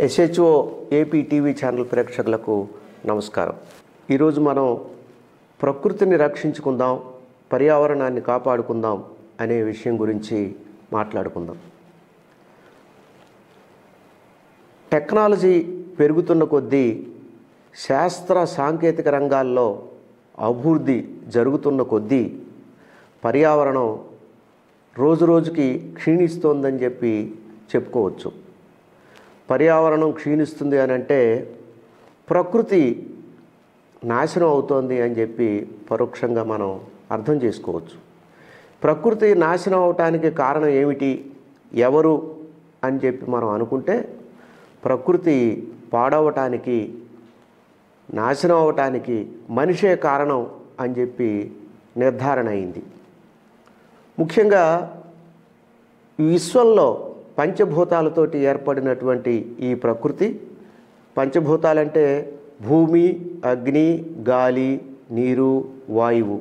SHO AP TV channel ప్రేక్షకులకు నమస్కారం. ఈరోజు మనం ప్రకృతిని రక్షించుకుందాం, పర్యావరణాన్ని కాపాడుకుందాం అనే విషయం గురించి మాట్లాడుకుందాం. టెక్నాలజీ పెరుగుతున్న కొద్దీ శాస్త్ర సాంకేతిక రంగాల్లో అభివృద్ధి జరుగుతున్న కొద్దీ పర్యావరణం రోజురోజుకి క్షీణిస్తోందని చెప్పి చెప్పుకోవచ్చు. పర్యావరణం క్షీణిస్తుంది అని అంటే ప్రకృతి నాశనం అవుతోంది అని చెప్పి పరోక్షంగా మనం అర్థం చేసుకోవచ్చు. ప్రకృతి నాశనం అవటానికి కారణం ఏమిటి, ఎవరు అని చెప్పి మనం అనుకుంటే ప్రకృతి పాడవటానికి, నాశనం అవటానికి మనిషే కారణం అని చెప్పి నిర్ధారణ అయింది. ముఖ్యంగా ఈ విశ్వంలో పంచభూతాలతోటి ఏర్పడినటువంటి ఈ ప్రకృతి, పంచభూతాలంటే భూమి, అగ్ని, గాలి, నీరు, వాయువు,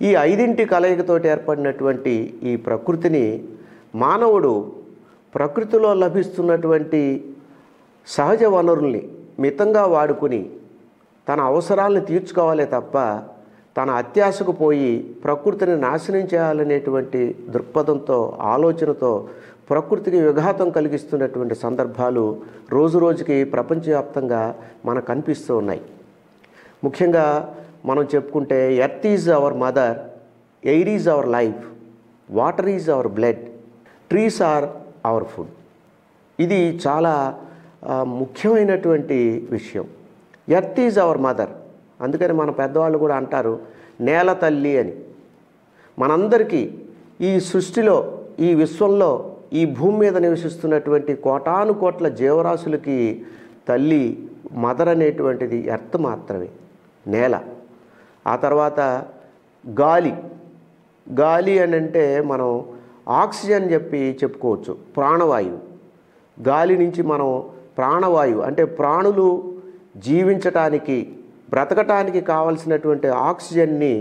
ఈ ఐదింటి కలయికతోటి ఏర్పడినటువంటి ఈ ప్రకృతిని మానవుడు ప్రకృతిలో లభిస్తున్నటువంటి సహజ వనరుల్ని మితంగా వాడుకుని తన అవసరాలను తీర్చుకోవాలే తప్ప తన అత్యాశకు పోయి ప్రకృతిని నాశనం చేయాలనేటువంటి దృక్పథంతో, ఆలోచనతో ప్రకృతికి విఘాతం కలిగిస్తున్నటువంటి సందర్భాలు రోజురోజుకి ప్రపంచవ్యాప్తంగా మనకు కనిపిస్తూ ఉన్నాయి. ముఖ్యంగా మనం చెప్పుకుంటే earth is our mother, air is our life, water is our blood, trees are our food. ఇది చాలా ముఖ్యమైనటువంటి విషయం. ఎర్త్ ఈజ్ అవర్ మదర్, అందుకని మన పెద్దవాళ్ళు కూడా అంటారు నేల తల్లి అని. మనందరికీ ఈ సృష్టిలో, ఈ విశ్వంలో, ఈ భూమి మీద నివసిస్తున్నటువంటి కోటాను కోట్ల జీవరాశులకి తల్లి, మదర్ అనేటువంటిది ఎర్త్ మాత్రమే, నేల. ఆ తర్వాత గాలి. గాలి అని అంటే మనం ఆక్సిజన్ చెప్పి చెప్పుకోవచ్చు, ప్రాణవాయువు. గాలి నుంచి మనం ప్రాణవాయువు అంటే ప్రాణులు జీవించటానికి, బ్రతకటానికి కావలసినటువంటి ఆక్సిజన్ని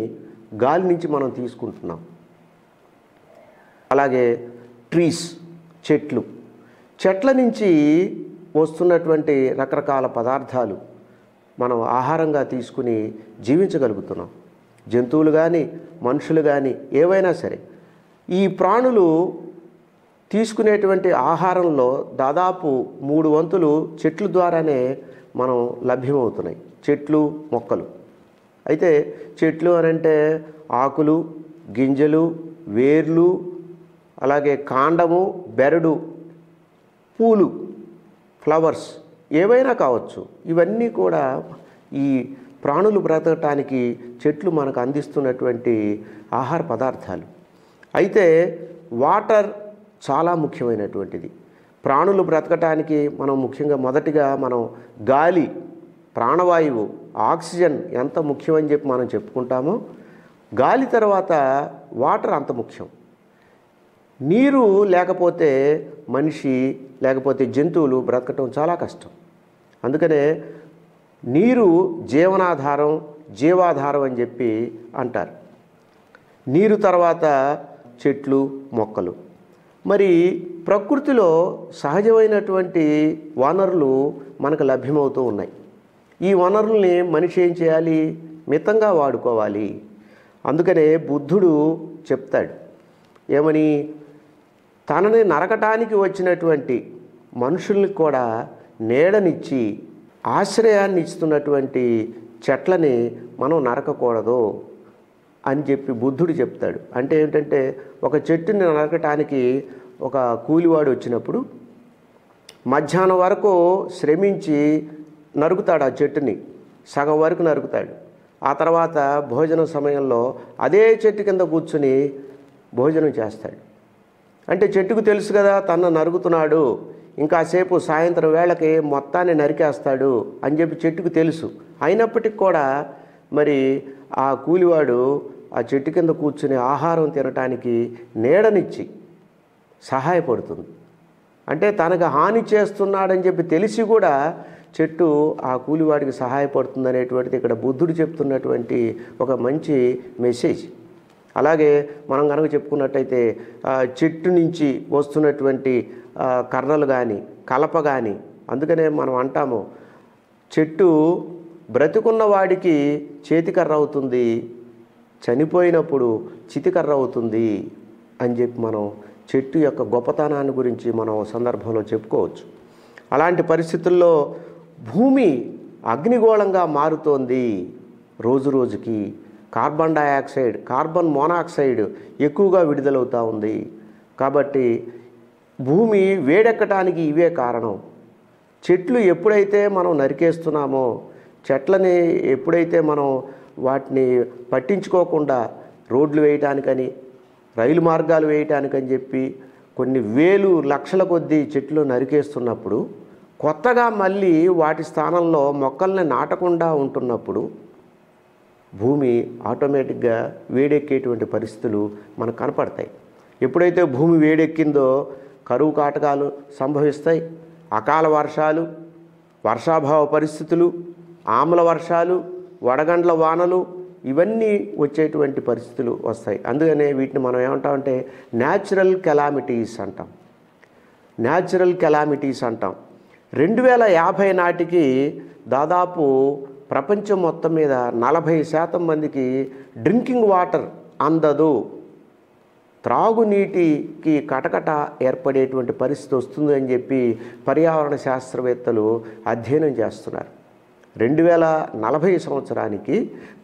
గాలి నుంచి మనం తీసుకుంటున్నాం. అలాగే ట్రీస్, చెట్లు, చెట్ల నుంచి వస్తున్నటువంటి రకరకాల పదార్థాలు మనం ఆహారంగా తీసుకుని జీవించగలుగుతున్నాం. జంతువులు కానీ, మనుషులు కానీ, ఏవైనా సరే ఈ ప్రాణులు తీసుకునేటువంటి ఆహారంలో దాదాపు 3 వంతులు చెట్ల ద్వారానే మనం లభ్యమవుతున్నాయి. చెట్లు, మొక్కలు. అయితే చెట్లు అని అంటే ఆకులు, గింజలు, వేర్లు, అలాగే కాండము, బెరడు, పూలు, ఫ్లవర్స్ ఏవైనా కావచ్చు. ఇవన్నీ కూడా ఈ ప్రాణులు బ్రతకటానికి చెట్లు మనకు అందిస్తున్నటువంటి ఆహార పదార్థాలు. అయితే వాటర్ చాలా ముఖ్యమైనటువంటిది. ప్రాణులు బ్రతకటానికి మనం ముఖ్యంగా మొదటిగా మనం గాలి, ప్రాణవాయువు, ఆక్సిజన్ ఎంత ముఖ్యమని చెప్పి మనం చెప్పుకుంటామో, గాలి తర్వాత వాటర్ అంత ముఖ్యం. నీరు లేకపోతే మనిషి, లేకపోతే జంతువులు బ్రతకటం చాలా కష్టం. అందుకనే నీరు జీవనాధారం, జీవాధారం అని చెప్పి అంటారు. నీరు తర్వాత చెట్లు, మొక్కలు. మరి ప్రకృతిలో సహజమైనటువంటి వనరులు మనకు లభ్యమవుతూ ఉన్నాయి. ఈ వనరుల్ని మనిషి ఏం చేయాలి? మితంగా వాడుకోవాలి. అందుకనే బుద్ధుడు చెప్తాడు ఏమని, తనని నరకటానికి వచ్చినటువంటి మనుషుల్ని కూడా నీడనిచ్చి ఆశ్రయాన్ని ఇస్తున్నటువంటి చెట్లని మనం నరకకూడదు అని చెప్పి బుద్ధుడు చెప్తాడు. అంటే ఏంటంటే ఒక చెట్టుని నరకటానికి ఒక కూలివాడు వచ్చినప్పుడు మధ్యాహ్నం వరకు శ్రమించి నరుకుతాడు. ఆ చెట్టుని సగం వరకు నరుకుతాడు. ఆ తర్వాత భోజనం సమయంలో అదే చెట్టు కింద కూర్చుని భోజనం చేస్తాడు. అంటే చెట్టుకు తెలుసు కదా తను నరుగుతున్నాడు, ఇంకాసేపు సాయంత్రం వేళకి మొత్తాన్ని నరికేస్తాడు అని చెప్పి చెట్టుకు తెలుసు. అయినప్పటికీ కూడా మరి ఆ కూలివాడు ఆ చెట్టు కింద కూర్చుని ఆహారం తినటానికి నీడనిచ్చి సహాయపడుతుంది. అంటే తనకు హాని చేస్తున్నాడని చెప్పి తెలిసి కూడా చెట్టు ఆ కూలివాడికి సహాయపడుతుంది అనేటువంటిది ఇక్కడ బుద్ధుడు చెప్తున్నటువంటి ఒక మంచి మెసేజ్. అలాగే మనం కనుక చెప్పుకున్నట్టయితే చెట్టు నుంచి వస్తున్నటువంటి కర్రలు కానీ కలప కానీ, అందుకనే మనం అంటాము చెట్టు బ్రతికున్న వాడికి చేతికర్ర అవుతుంది, చనిపోయినప్పుడు చితికర్ర అవుతుంది అని చెప్పి మనం చెట్టు యొక్క గొప్పతనాన్ని గురించి మనం సందర్భంలో చెప్పుకోవచ్చు. అలాంటి పరిస్థితుల్లో భూమి అగ్నిగోళంగా మారుతోంది. రోజు రోజుకి కార్బన్ డయాక్సైడ్, కార్బన్ మోనాక్సైడ్ ఎక్కువగా విడుదలవుతూ ఉంది. కాబట్టి భూమి వేడెక్కటానికి ఇవే కారణం. చెట్లు ఎప్పుడైతే మనం నరికేస్తున్నామో, చెట్లని ఎప్పుడైతే మనం వాటిని పట్టించుకోకుండా రోడ్లు వేయటానికని, రైలు మార్గాలు వేయటానికని చెప్పి కొన్ని వేలు లక్షల కొద్దీ చెట్లు నరికేస్తున్నప్పుడు, కొత్తగా మళ్ళీ వాటి స్థానంలో మొక్కల్ని నాటకుండా ఉంటున్నప్పుడు భూమి ఆటోమేటిక్గా వేడెక్కేటువంటి పరిస్థితులు మనకు కనపడతాయి. ఎప్పుడైతే భూమి వేడెక్కిందో కరువు కాటకాలు సంభవిస్తాయి, అకాల వర్షాలు, వర్షాభావ పరిస్థితులు, ఆమ్ల వర్షాలు, వడగండ్ల వానలు ఇవన్నీ వచ్చేటువంటి పరిస్థితులు వస్తాయి. అందుకనే వీటిని మనం ఏమంటామంటే న్యాచురల్ కెలామిటీస్ అంటాం. న్యాచురల్ కెలామిటీస్ అంటాం. 2050 నాటికి దాదాపు ప్రపంచం మొత్తం మీద 40% మందికి డ్రింకింగ్ వాటర్ అందదు, త్రాగునీటికి కటకట ఏర్పడేటువంటి పరిస్థితి వస్తుంది అని చెప్పి పర్యావరణ శాస్త్రవేత్తలు అధ్యయనం చేస్తున్నారు. 2040 సంవత్సరానికి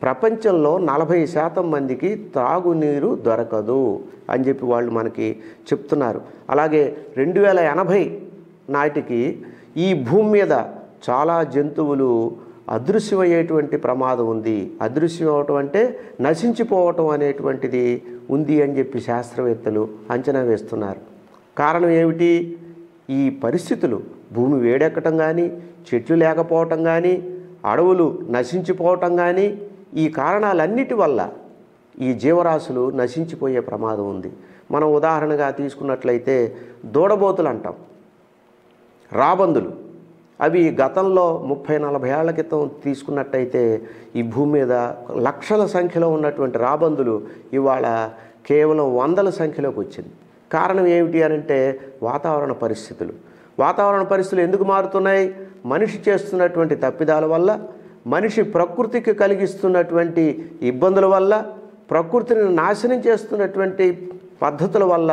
ప్రపంచంలో 40% మందికి త్రాగునీరు దొరకదు అని చెప్పి వాళ్ళు మనకి చెప్తున్నారు. అలాగే 2080 నాటికి ఈ భూమి మీద చాలా జంతువులు అదృశ్యమయ్యేటువంటి ప్రమాదం ఉంది. అదృశ్యం అవటం అంటే నశించిపోవటం అనేటువంటిది ఉంది అని చెప్పి శాస్త్రవేత్తలు అంచనా వేస్తున్నారు. కారణం ఏమిటి? ఈ పరిస్థితులు భూమి వేడెక్కటం కానీ, చెట్లు లేకపోవటం కానీ, అడవులు నశించిపోవటం కానీ, ఈ కారణాలన్నిటి వల్ల ఈ జీవరాశులు నశించిపోయే ప్రమాదం ఉంది. మనం ఉదాహరణగా తీసుకున్నట్లయితే దూడబోతులు అంటాం, రాబందులు. అవి గతంలో 30-40 ఏళ్ల క్రితం తీసుకున్నట్టయితే ఈ భూమి మీద లక్షల సంఖ్యలో ఉన్నటువంటి రాబందులు ఇవాళ కేవలం వందల సంఖ్యలోకి వచ్చింది. కారణం ఏమిటి అనంటే వాతావరణ పరిస్థితులు. వాతావరణ పరిస్థితులు ఎందుకు మారుతున్నాయి? మనిషి చేస్తున్నటువంటి తప్పిదాల వల్ల, మనిషి ప్రకృతికి కలిగిస్తున్నటువంటి ఇబ్బందుల వల్ల, ప్రకృతిని నాశనం చేస్తున్నటువంటి పద్ధతుల వల్ల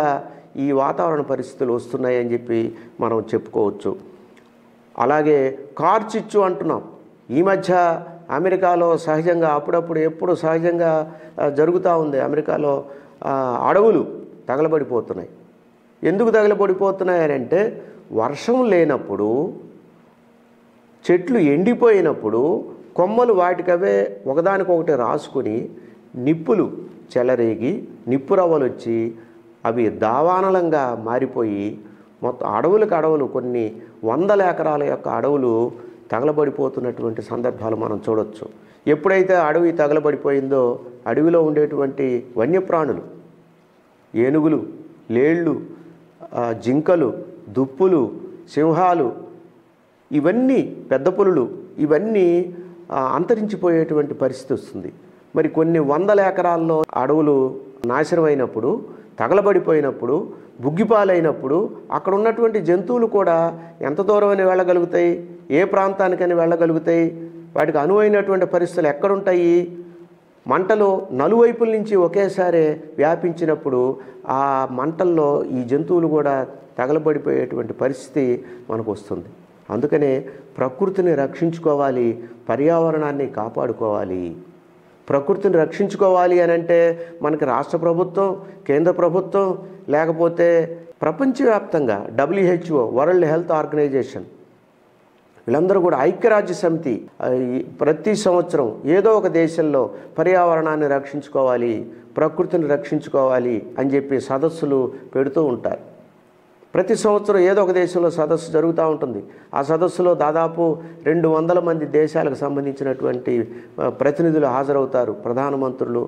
ఈ వాతావరణ పరిస్థితులు వస్తున్నాయని చెప్పి మనం చెప్పుకోవచ్చు. అలాగే కార్చిచ్చు అంటున్నాం. ఈ మధ్య అమెరికాలో సహజంగా అప్పుడప్పుడు ఎప్పుడు సహజంగా జరుగుతూ ఉంది. అమెరికాలో అడవులు తగలబడిపోతున్నాయి. ఎందుకు తగలబడిపోతున్నాయి అంటే వర్షం లేనప్పుడు, చెట్లు ఎండిపోయినప్పుడు కొమ్మలు వాటికవే ఒకదానికొకటి రాసుకుని నిప్పులు చెలరేగి నిప్పురవ్వలు వచ్చి అవి దావానలంగా మారిపోయి మొత్తం అడవులు కొన్ని వందల ఎకరాల యొక్క అడవులు తగలబడిపోతున్నటువంటి సందర్భాలు మనం చూడొచ్చు. ఎప్పుడైతే అడవి తగలబడిపోయిందో అడవిలో ఉండేటువంటి వన్యప్రాణులు, ఏనుగులు, లేళ్ళు, జింకలు, దుప్పులు, సింహాలు, ఇవన్నీ పెద్ద పులులు, ఇవన్నీ అంతరించిపోయేటువంటి పరిస్థితి వస్తుంది. మరి కొన్ని వందల ఎకరాల్లో అడవులు నాశనమైనప్పుడు, తగలబడిపోయినప్పుడు, బుగ్గిపాలైనప్పుడు అక్కడ ఉన్నటువంటి జంతువులు కూడా ఎంత దూరమని వెళ్ళగలుగుతాయి? ఏ ప్రాంతానికని వెళ్ళగలుగుతాయి? వాటికి అనువైనటువంటి పరిస్థితులు ఎక్కడుంటాయి? మంటలు నలువైపుల నుంచి ఒకేసారి వ్యాపించినప్పుడు ఆ మంటల్లో ఈ జంతువులు కూడా తగలబడిపోయేటువంటి పరిస్థితి మనకు వస్తుంది. అందుకనే ప్రకృతిని రక్షించుకోవాలి, పర్యావరణాన్ని కాపాడుకోవాలి. ప్రకృతిని రక్షించుకోవాలి అని అంటే మనకి రాష్ట్ర ప్రభుత్వం, కేంద్ర ప్రభుత్వం, లేకపోతే ప్రపంచవ్యాప్తంగా WHO, వరల్డ్ హెల్త్ ఆర్గనైజేషన్, వీళ్ళందరూ కూడా ఐక్యరాజ్య సమితి ప్రతి సంవత్సరం ఏదో ఒక దేశంలో పర్యావరణాన్ని రక్షించుకోవాలి, ప్రకృతిని రక్షించుకోవాలి అని చెప్పి సదస్సులు పెడుతూ ఉంటారు. ప్రతి సంవత్సరం ఏదో ఒక దేశంలో సదస్సు జరుగుతూ ఉంటుంది. ఆ సదస్సులో దాదాపు 200 మంది దేశాలకు సంబంధించినటువంటి ప్రతినిధులు హాజరవుతారు. ప్రధానమంత్రులు,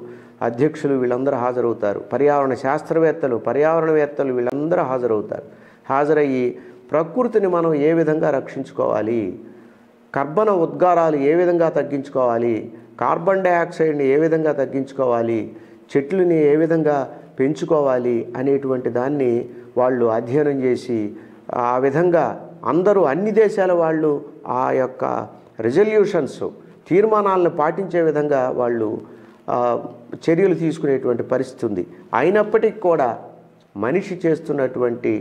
అధ్యక్షులు వీళ్ళందరూ హాజరవుతారు. పర్యావరణ శాస్త్రవేత్తలు, పర్యావరణవేత్తలు వీళ్ళందరూ హాజరవుతారు. హాజరయ్యి ప్రకృతిని మనం ఏ విధంగా రక్షించుకోవాలి, కర్బన ఉద్గారాలు ఏ విధంగా తగ్గించుకోవాలి, కార్బన్ డయాక్సైడ్ని ఏ విధంగా తగ్గించుకోవాలి, చెట్లని ఏ విధంగా పెంచుకోవాలి అనేటువంటి దాన్ని వాళ్ళు అధ్యయనం చేసి ఆ విధంగా అందరూ అన్ని దేశాల వాళ్ళు ఆ యొక్క రిజల్యూషన్స్ తీర్మానాలను పాటించే విధంగా వాళ్ళు చర్యలు తీసుకునేటువంటి పరిస్థితి ఉంది. అయినప్పటికీ కూడా మనిషి చేస్తున్నటువంటి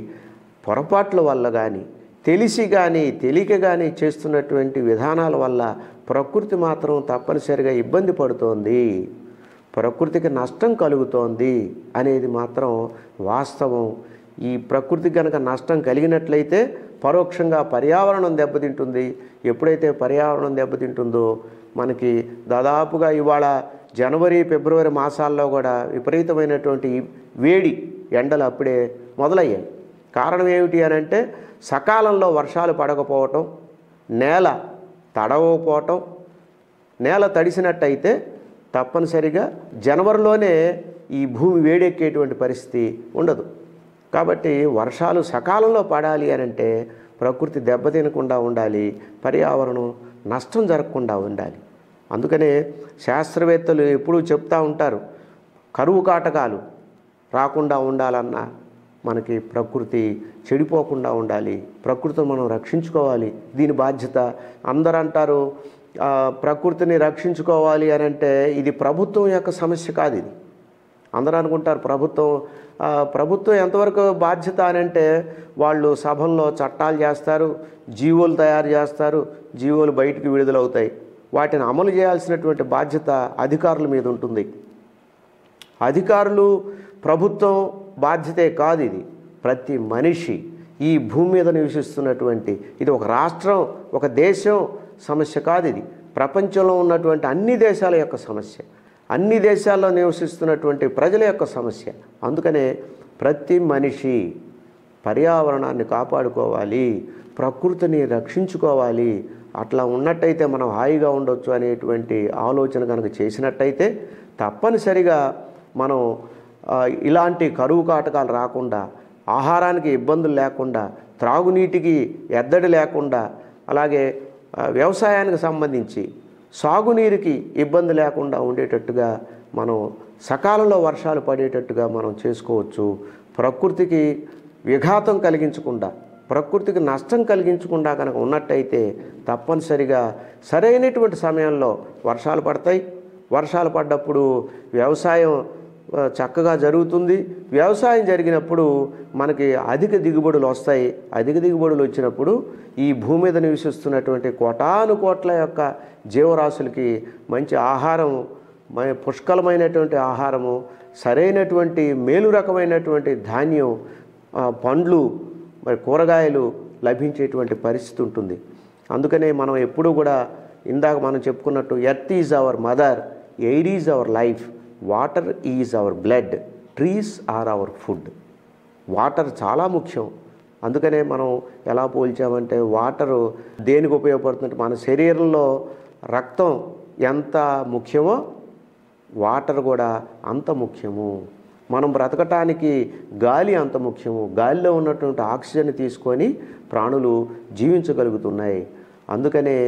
పొరపాట్ల వల్ల కానీ తెలిసి కానీ తెలియక కానీ చేస్తున్నటువంటి విధానాల వల్ల ప్రకృతి మాత్రం తప్పనిసరిగా ఇబ్బంది పడుతోంది, ప్రకృతికి నష్టం కలుగుతోంది అనేది మాత్రం వాస్తవం. ఈ ప్రకృతి కనుక నష్టం కలిగినట్లయితే పరోక్షంగా పర్యావరణం దెబ్బతింటుంది. ఎప్పుడైతే పర్యావరణం దెబ్బతింటుందో మనకి దాదాపుగా ఇవాళ జనవరి ఫిబ్రవరి మాసాల్లో కూడా విపరీతమైనటువంటి వేడి ఎండలు అప్పుడే మొదలయ్యాయి. కారణం ఏమిటి అని అంటే సకాలంలో వర్షాలు పడకపోవటం, నేల తడవకపోవటం. నేల తడిసినట్టయితే తప్పనిసరిగా జనవరిలోనే ఈ భూమి వేడెక్కేటువంటి పరిస్థితి ఉండదు. కాబట్టి వర్షాలు సకాలంలో పడాలి అని అంటే ప్రకృతి దెబ్బతినకుండా ఉండాలి, పర్యావరణం నష్టం జరగకుండా ఉండాలి. అందుకనే శాస్త్రవేత్తలు ఎప్పుడూ చెప్తూ ఉంటారు, కరువు కాటకాలు రాకుండా ఉండాలన్నా మనకి ప్రకృతి చెడిపోకుండా ఉండాలి, ప్రకృతిని మనం రక్షించుకోవాలి, దీని బాధ్యత. అందరూ అంటారు ప్రకృతిని రక్షించుకోవాలి అని అంటే ఇది ప్రభుత్వం యొక్క సమస్య కాదు. ఇది అందరూ అనుకుంటారు ప్రభుత్వం ఎంతవరకు బాధ్యత అని అంటే వాళ్ళు సభల్లో చట్టాలు చేస్తారు, జీవోలు తయారు చేస్తారు, జీవోలు బయటికి విడుదలవుతాయి. వాటిని అమలు చేయాల్సినటువంటి బాధ్యత అధికారుల మీద ఉంటుంది. అధికారులు ప్రభుత్వం బాధ్యతే కాదు. ఇది ప్రతి మనిషి ఈ భూమి మీద నివసిస్తున్నటువంటి, ఇది ఒక రాష్ట్రం ఒక దేశం సమస్య కాదు. ఇది ప్రపంచంలో ఉన్నటువంటి అన్ని దేశాల యొక్క సమస్య, అన్ని దేశాల్లో నివసిస్తున్నటువంటి ప్రజల యొక్క సమస్య. అందుకనే ప్రతి మనిషి పర్యావరణాన్ని కాపాడుకోవాలి, ప్రకృతిని రక్షించుకోవాలి. అట్లా ఉన్నట్టయితే మనం హాయిగా ఉండొచ్చు అనేటువంటి ఆలోచన కనుక చేసినట్టయితే తప్పనిసరిగా మనం ఇలాంటి కరువు కాటకాలు రాకుండా, ఆహారానికి ఇబ్బందులు లేకుండా, త్రాగునీటికి ఎద్దడి లేకుండా, అలాగే వ్యవసాయానికి సంబంధించి సాగునీరుకి ఇబ్బంది లేకుండా ఉండేటట్టుగా మనం సకాలంలో వర్షాలు పడేటట్టుగా మనం చేసుకోవచ్చు. ప్రకృతికి విఘాతం కలిగించకుండా, ప్రకృతికి నష్టం కలిగించకుండా కనుక ఉన్నట్టయితే తప్పనిసరిగా సరైనటువంటి సమయంలో వర్షాలు పడతాయి. వర్షాలు పడ్డప్పుడు వ్యవసాయం చక్కగా జరుగుతుంది. వ్యవసాయం జరిగినప్పుడు మనకి అధిక దిగుబడులు వస్తాయి. అధిక దిగుబడులు వచ్చినప్పుడు ఈ భూమి మీద నివసిస్తున్నటువంటి కోటాను కోట్ల యొక్క జీవరాశులకి మంచి ఆహారం, పుష్కలమైనటువంటి ఆహారము, సరైనటువంటి మేలు రకమైనటువంటి ధాన్యం, పండ్లు, మరి కూరగాయలు లభించేటువంటి పరిస్థితి ఉంటుంది. అందుకనే మనం ఎప్పుడూ కూడా ఇందాక మనం చెప్పుకున్నట్టు earth is our mother, air is our life, water is our blood, trees are our food. Water చాలా ముఖ్యం. అందుకనే మనం ఎలా పోల్చామంటే వాటరు దేనికి ఉపయోగపడుతుందంటే మన శరీరంలో రక్తం ఎంత ముఖ్యమో వాటర్ కూడా అంత ముఖ్యము. మనం బ్రతకటానికి గాలి అంత ముఖ్యము. గాలిలో ఉన్నటువంటి ఆక్సిజన్ తీసుకొని ప్రాణులు జీవించగలుగుతున్నాయి. అందుకనే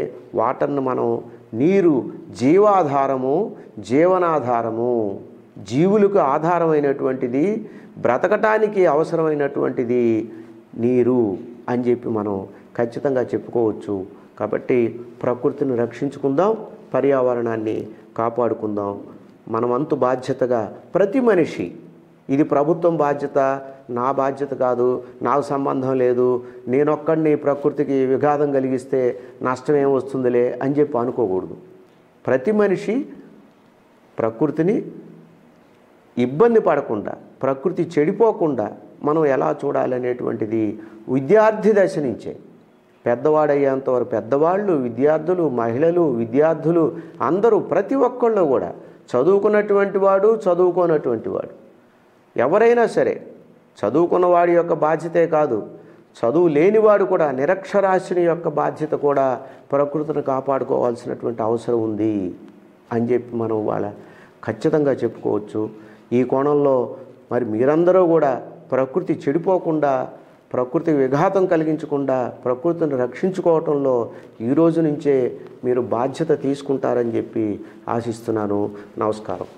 వాటర్ను మనం నీరు జీవాధారము, జీవనాధారము, జీవులకు ఆధారమైనటువంటిది, బ్రతకటానికి అవసరమైనటువంటిది నీరు అని చెప్పి మనం ఖచ్చితంగా చెప్పుకోవచ్చు. కాబట్టి ప్రకృతిని రక్షించుకుందాం, పర్యావరణాన్ని కాపాడుకుందాం. మనమంతు బాధ్యతగా ప్రతి మనిషి, ఇది ప్రభుత్వం బాధ్యత, నా బాధ్యత కాదు, నాకు సంబంధం లేదు, నేనొక్కడిని ప్రకృతికి విఘాతం కలిగిస్తే నష్టం ఏమొస్తుందిలే అని చెప్పి అనుకోకూడదు. ప్రతి మనిషి ప్రకృతిని ఇబ్బంది పడకుండా, ప్రకృతి చెడిపోకుండా మనం ఎలా చూడాలనేటువంటిది విద్యార్థి దశ నుంచే పెద్దవాడయ్యేంతవరకు పెద్దవాళ్ళు, విద్యార్థులు, మహిళలు, విద్యార్థులు అందరూ ప్రతి ఒక్కళ్ళు కూడా చదువుకున్నటువంటి వాడు, చదువుకోనటువంటి వాడు, ఎవరైనా సరే చదువుకున్నవాడి యొక్క బాధ్యతే కాదు, చదువు లేనివాడు కూడా, నిరక్షరాస్యుని యొక్క బాధ్యత కూడా ప్రకృతిని కాపాడుకోవాల్సినటువంటి అవసరం ఉంది అని చెప్పి మనం వాళ్ళ ఖచ్చితంగా చెప్పుకోవచ్చు. ఈ కోణంలో మరి మీరందరూ కూడా ప్రకృతి చెడిపోకుండా, ప్రకృతి విఘాతం కలిగించకుండా ప్రకృతిని రక్షించుకోవటంలో ఈ రోజు నుంచే మీరు బాధ్యత తీసుకుంటారని చెప్పి ఆశిస్తున్నాను. నమస్కారం.